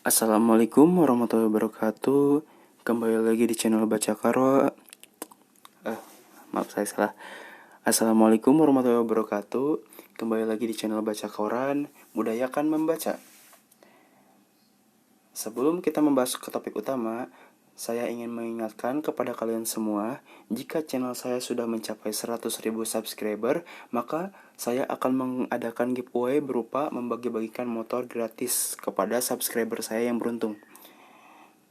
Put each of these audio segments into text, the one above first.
Assalamualaikum warahmatullahi wabarakatuh. Kembali lagi di channel Baca Karo. Maaf saya salah. Assalamualaikum warahmatullahi wabarakatuh. Kembali lagi di channel Baca Koran. Budayakan membaca. Sebelum kita membahas ke topik utama, saya ingin mengingatkan kepada kalian semua, jika channel saya sudah mencapai 100.000 subscriber, maka saya akan mengadakan giveaway berupa membagi-bagikan motor gratis kepada subscriber saya yang beruntung.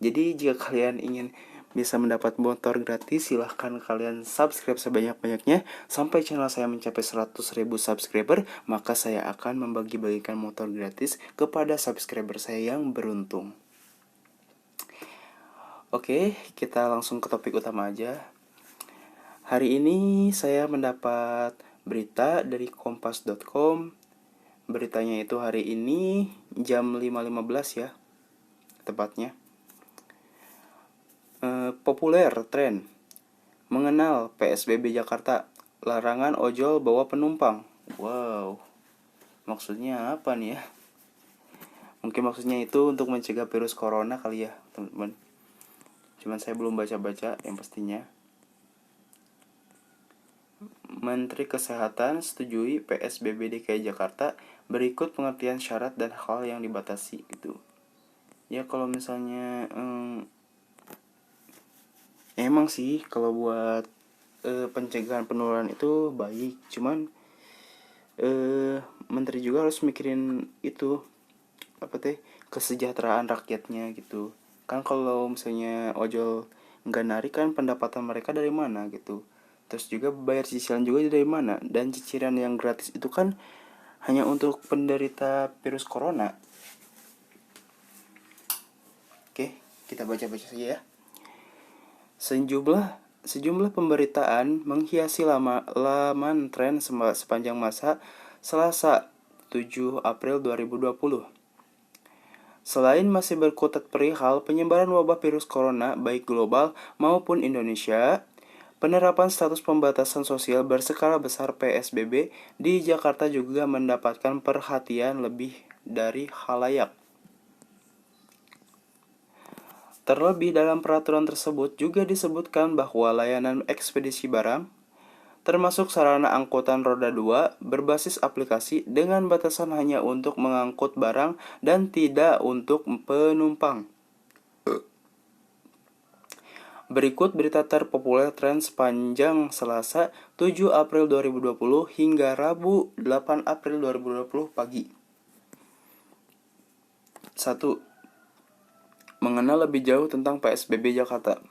Jadi jika kalian ingin bisa mendapat motor gratis, silahkan kalian subscribe sebanyak-banyaknya sampai channel saya mencapai 100.000 subscriber, maka saya akan membagi-bagikan motor gratis kepada subscriber saya yang beruntung. Oke, kita langsung ke topik utama aja. Hari ini saya mendapat berita dari kompas.com. Beritanya itu hari ini jam 5.15 ya, tepatnya. Populer tren mengenal PSBB Jakarta, larangan ojol bawa penumpang. Wow, maksudnya apa nih ya? Mungkin maksudnya itu untuk mencegah virus corona kali ya, teman-teman. Cuman saya belum baca-baca yang pastinya. Menteri Kesehatan setujui PSBB DKI Jakarta, berikut pengertian syarat dan hal yang dibatasi gitu. Ya kalau misalnya emang sih kalau buat pencegahan penularan itu baik, cuman menteri juga harus mikirin itu kesejahteraan rakyatnya gitu. Kan kalau misalnya ojol nggak narik, kan pendapatan mereka dari mana gitu. Terus juga bayar cicilan juga dari mana, dan cicilan yang gratis itu kan hanya untuk penderita virus corona. Oke, kita baca-baca saja ya. Sejumlah pemberitaan menghiasi laman tren sepanjang masa Selasa 7 April 2020. Selain masih berkutat perihal penyebaran wabah virus corona baik global maupun Indonesia, penerapan status pembatasan sosial berskala besar PSBB di Jakarta juga mendapatkan perhatian lebih dari khalayak. Terlebih dalam peraturan tersebut juga disebutkan bahwa layanan ekspedisi barang, termasuk sarana angkutan roda 2 berbasis aplikasi dengan batasan hanya untuk mengangkut barang dan tidak untuk penumpang. Berikut berita terpopuler tren sepanjang Selasa 7 April 2020 hingga Rabu 8 April 2020 pagi. 1. Mengenal lebih jauh tentang PSBB Jakarta.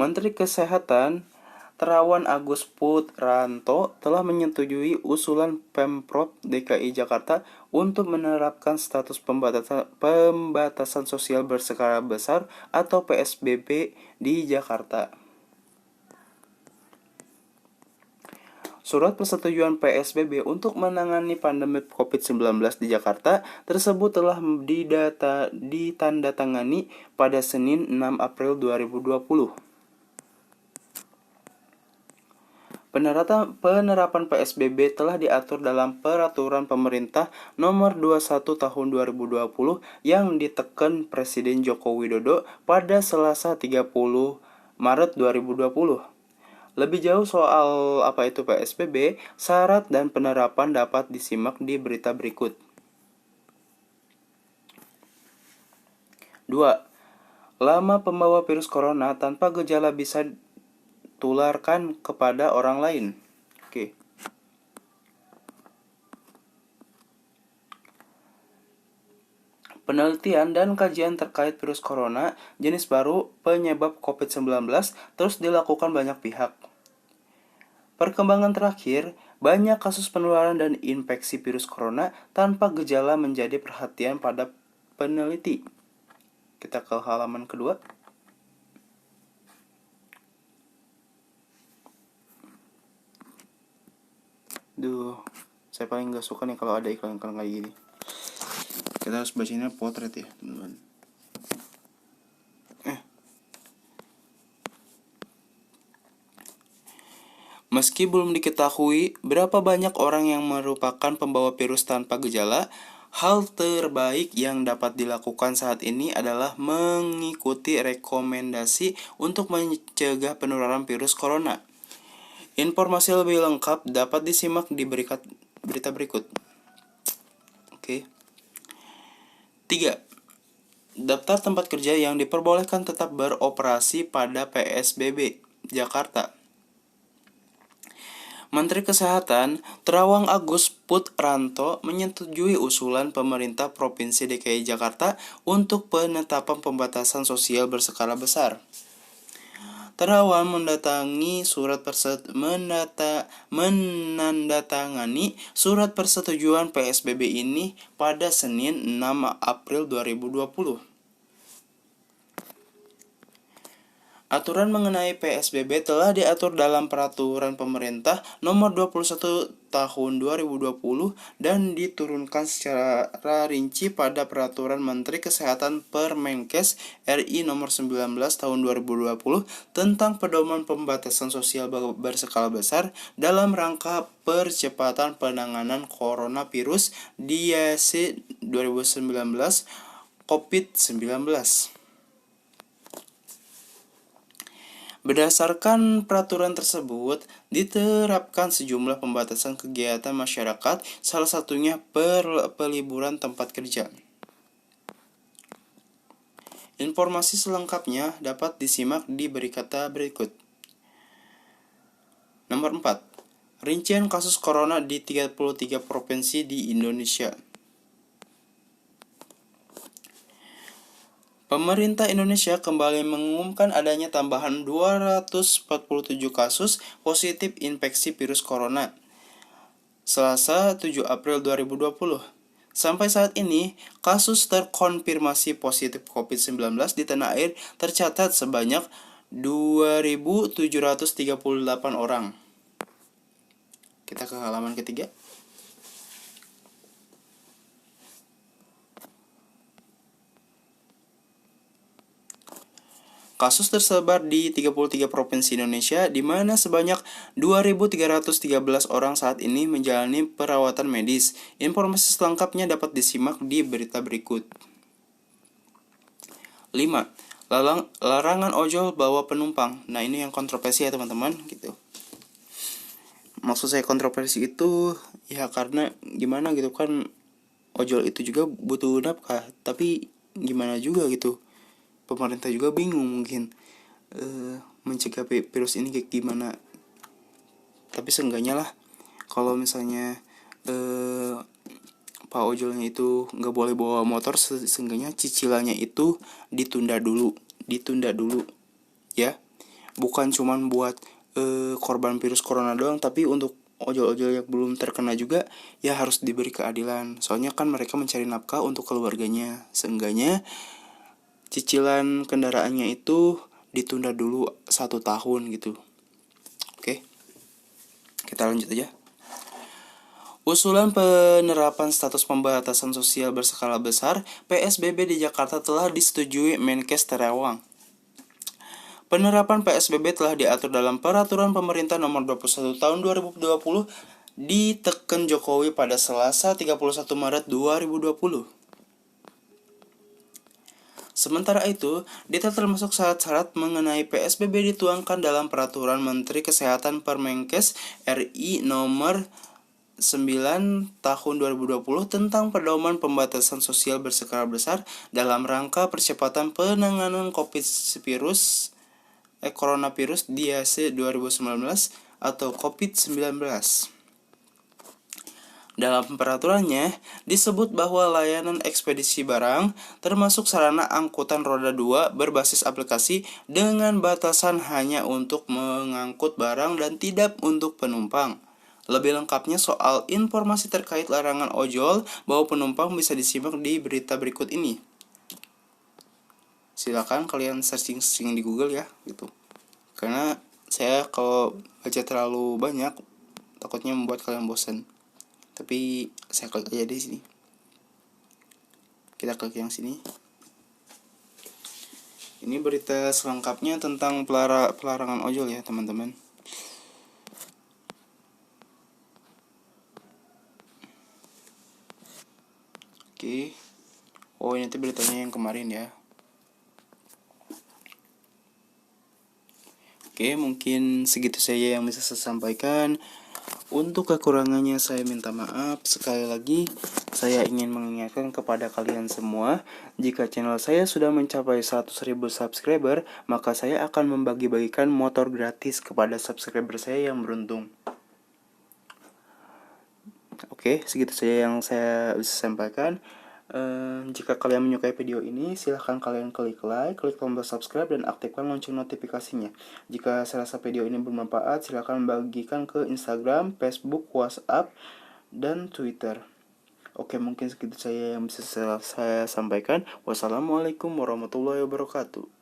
Menteri Kesehatan Terawan Agus Putranto telah menyetujui usulan Pemprov DKI Jakarta untuk menerapkan status pembatasan sosial berskala besar atau PSBB di Jakarta. Surat persetujuan PSBB untuk menangani pandemi COVID-19 di Jakarta tersebut telah ditandatangani pada Senin 6 April 2020. Penerapan PSBB telah diatur dalam Peraturan Pemerintah Nomor 21 Tahun 2020 yang diteken Presiden Joko Widodo pada Selasa 30 Maret 2020. Lebih jauh soal apa itu PSBB, syarat dan penerapan dapat disimak di berita berikut. 2. Lama pembawa virus corona tanpa gejala bisa tularkan kepada orang lain. Oke. Penelitian dan kajian terkait virus corona jenis baru penyebab COVID-19 terus dilakukan banyak pihak. Perkembangan terakhir, banyak kasus penularan dan infeksi virus corona tanpa gejala menjadi perhatian pada peneliti. Kita ke halaman kedua. Saya paling gak suka nih kalau ada iklan-iklan kayak gini. Kita harus bacanya potret ya, teman-teman. Meski belum diketahui berapa banyak orang yang merupakan pembawa virus tanpa gejala, hal terbaik yang dapat dilakukan saat ini adalah mengikuti rekomendasi untuk mencegah penularan virus corona. Informasi lebih lengkap dapat disimak di berita berikut. Oke. 3. Daftar tempat kerja yang diperbolehkan tetap beroperasi pada PSBB Jakarta. Menteri Kesehatan Terawang Agus Putranto menyetujui usulan pemerintah Provinsi DKI Jakarta untuk penetapan pembatasan sosial berskala besar. Terawang menandatangani surat persetujuan PSBB ini pada Senin 6 April 2020. Aturan mengenai PSBB telah diatur dalam Peraturan Pemerintah Nomor 21 Tahun 2020 dan diturunkan secara rinci pada Peraturan Menteri Kesehatan Permenkes RI Nomor 19 Tahun 2020 tentang pedoman pembatasan sosial berskala besar dalam rangka percepatan penanganan coronavirus (DIAC 2019 COVID-19). Berdasarkan peraturan tersebut, diterapkan sejumlah pembatasan kegiatan masyarakat, salah satunya peliburan tempat kerja. Informasi selengkapnya dapat disimak di berita berikut. Nomor 4. Rincian kasus corona di 33 provinsi di Indonesia. Pemerintah Indonesia kembali mengumumkan adanya tambahan 247 kasus positif infeksi virus corona Selasa 7 April 2020. Sampai saat ini, kasus terkonfirmasi positif COVID-19 di tanah air tercatat sebanyak 2.738 orang. Kita ke halaman ketiga. Kasus tersebar di 33 provinsi Indonesia, di mana sebanyak 2.313 orang saat ini menjalani perawatan medis. Informasi selengkapnya dapat disimak di berita berikut. 5. Larangan ojol bawa penumpang. Nah, ini yang kontroversi ya teman-teman, gitu. Maksud saya kontroversi itu ya karena gimana gitu kan, ojol itu juga butuh nafkah, tapi gimana juga gitu. Pemerintah juga bingung mungkin mencegah virus ini kayak gimana. Tapi seenggaknya lah kalau misalnya Pak ojolnya itu nggak boleh bawa motor, seenggaknya cicilannya itu ditunda dulu ya. Bukan cuman buat korban virus corona doang, tapi untuk ojol-ojol yang belum terkena juga ya harus diberi keadilan. Soalnya kan mereka mencari nafkah untuk keluarganya. Seenggaknya cicilan kendaraannya itu ditunda dulu 1 tahun gitu. Oke, kita lanjut aja. Usulan penerapan status pembatasan sosial berskala besar PSBB di Jakarta telah disetujui Menkes Terawang. Penerapan PSBB telah diatur dalam Peraturan Pemerintah Nomor 21 Tahun 2020 diteken Jokowi pada Selasa 31 Maret 2020. Sementara itu, data termasuk syarat-syarat mengenai PSBB dituangkan dalam Peraturan Menteri Kesehatan Permenkes RI Nomor 9 Tahun 2020 tentang pedoman pembatasan sosial berskala besar dalam rangka percepatan penanganan coronavirus DIAC 2019 atau COVID-19. Dalam peraturannya, disebut bahwa layanan ekspedisi barang, termasuk sarana angkutan roda 2 berbasis aplikasi dengan batasan hanya untuk mengangkut barang dan tidak untuk penumpang. Lebih lengkapnya soal informasi terkait larangan ojol bawa penumpang bisa disimak di berita berikut ini. Silakan kalian searching di Google ya, gitu. Karena saya kalau baca terlalu banyak, takutnya membuat kalian bosan. Tapi saya klik aja di sini. Kita klik yang sini. Ini berita selengkapnya tentang pelarangan ojol ya teman-teman. Oke. Oh, ini tuh beritanya yang kemarin ya. Oke, mungkin segitu saja yang bisa saya sampaikan. Untuk kekurangannya saya minta maaf. Sekali lagi, saya ingin mengingatkan kepada kalian semua, jika channel saya sudah mencapai 100.000 subscriber, maka saya akan membagi-bagikan motor gratis kepada subscriber saya yang beruntung. Oke, segitu saja yang saya bisa sampaikan. Jika kalian menyukai video ini, silahkan kalian klik like, klik tombol subscribe, dan aktifkan lonceng notifikasinya. Jika saya rasa video ini bermanfaat, silahkan bagikan ke Instagram, Facebook, WhatsApp, dan Twitter. Oke, mungkin segitu saja yang bisa saya sampaikan. Wassalamualaikum warahmatullahi wabarakatuh.